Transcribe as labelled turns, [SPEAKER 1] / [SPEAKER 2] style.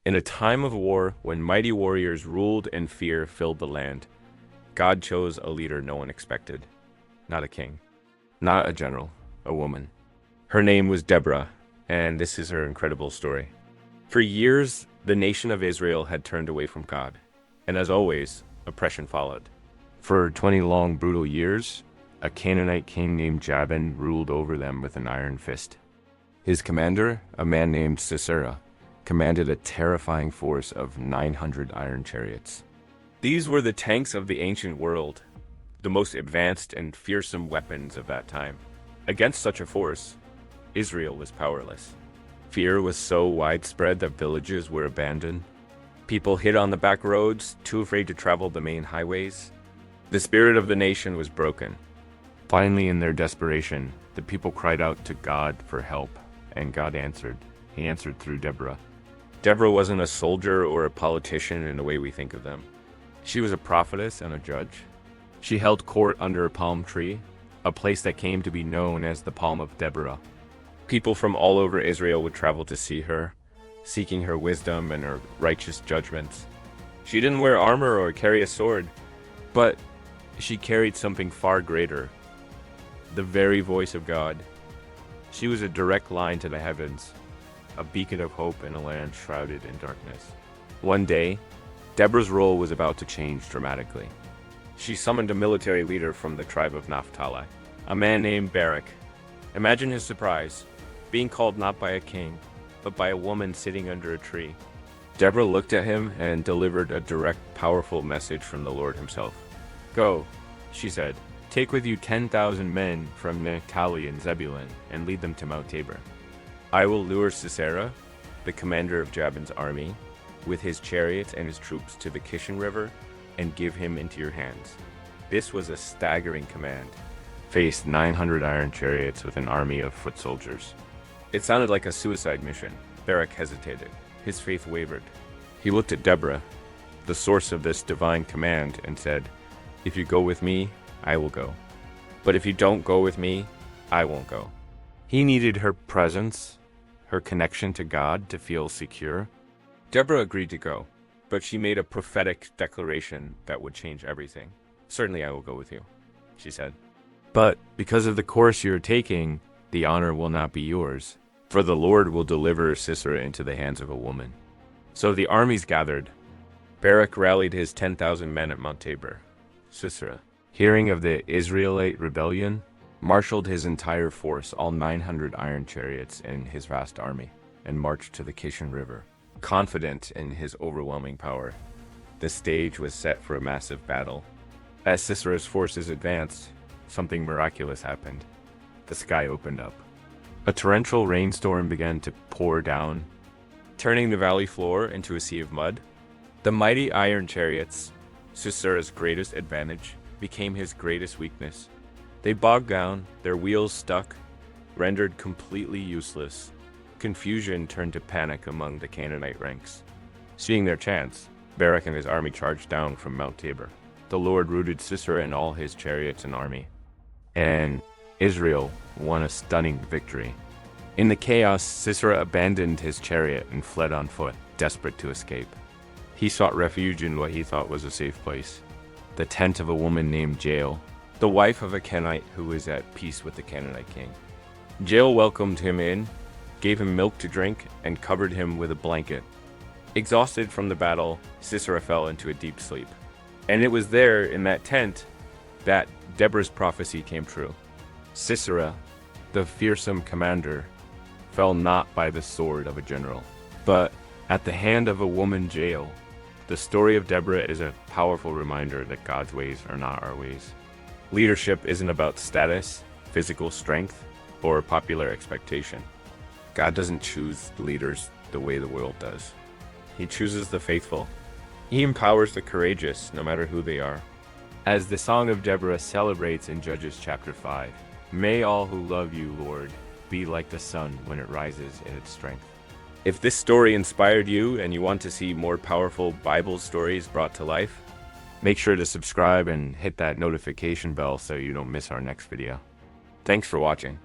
[SPEAKER 1] In a time of war, when mighty warriors ruled and fear filled the land, God chose a leader no one expected. Not a king, not a general, a woman. Her name was Deborah, and this is her incredible story. For years, the nation of Israel had turned away from God, and as always, oppression followed. For 20 long, brutal years, a Canaanite king named Jabin ruled over them with an iron fist. His commander, a man named Sisera, commanded a terrifying force of 900 iron chariots. These were the tanks of the ancient world, the most advanced and fearsome weapons of that time. Against such a force, Israel was powerless. Fear was so widespread that villages were abandoned. People hid on the back roads, too afraid to travel the main highways. The spirit of the nation was broken. Finally, in their desperation, the people cried out to God for help, and God answered. He answered through Deborah. Deborah wasn't a soldier or a politician in the way we think of them. She was a prophetess and a judge. She held court under a palm tree, a place that came to be known as the Palm of Deborah. People from all over Israel would travel to see her, seeking her wisdom and her righteous judgments. She didn't wear armor or carry a sword, but she carried something far greater, the very voice of God. She was a direct line to the heavens, a beacon of hope in a land shrouded in darkness. One day, Deborah's role was about to change dramatically. She summoned a military leader from the tribe of Naphtali, a man named Barak. Imagine his surprise, being called not by a king, but by a woman sitting under a tree. Deborah looked at him and delivered a direct, powerful message from the Lord himself. "Go," she said, "take with you 10,000 men from Naphtali and Zebulun and lead them to Mount Tabor. I will lure Sisera, the commander of Jabin's army, with his chariots and his troops to the Kishon River and give him into your hands." This was a staggering command. Faced 900 iron chariots with an army of foot soldiers. It sounded like a suicide mission. Barak hesitated. His faith wavered. He looked at Deborah, the source of this divine command, and said, "If you go with me, I will go. But if you don't go with me, I won't go." He needed her presence, her connection to God to feel secure. Deborah agreed to go, but she made a prophetic declaration that would change everything. "Certainly I will go with you," she said. "But because of the course you're taking, the honor will not be yours, for the Lord will deliver Sisera into the hands of a woman." So the armies gathered. Barak rallied his 10,000 men at Mount Tabor. Sisera, hearing of the Israelite rebellion, marshaled his entire force, all 900 iron chariots in his vast army, and marched to the Kishon River, confident in his overwhelming power. The stage was set for a massive battle. As Sisera's forces advanced, something miraculous happened. The sky opened up. A torrential rainstorm began to pour down, turning the valley floor into a sea of mud. The mighty iron chariots, Sisera's greatest advantage, became his greatest weakness. They bogged down, their wheels stuck, rendered completely useless. Confusion turned to panic among the Canaanite ranks. Seeing their chance, Barak and his army charged down from Mount Tabor. The Lord routed Sisera and all his chariots and army, and Israel won a stunning victory. In the chaos, Sisera abandoned his chariot and fled on foot, desperate to escape. He sought refuge in what he thought was a safe place, the tent of a woman named Jael, the wife of a Kenite who was at peace with the Canaanite king. Jael welcomed him in, gave him milk to drink, and covered him with a blanket. Exhausted from the battle, Sisera fell into a deep sleep. And it was there, in that tent, that Deborah's prophecy came true. Sisera, the fearsome commander, fell not by the sword of a general, but at the hand of a woman Jael. The story of Deborah is a powerful reminder that God's ways are not our ways. Leadership isn't about status, physical strength, or popular expectation. God doesn't choose leaders the way the world does. He chooses the faithful. He empowers the courageous, no matter who they are. As the Song of Deborah celebrates in Judges chapter 5, may all who love you, Lord, be like the sun when it rises in its strength. If this story inspired you and you want to see more powerful Bible stories brought to life, make sure to subscribe and hit that notification bell so you don't miss our next video. Thanks for watching.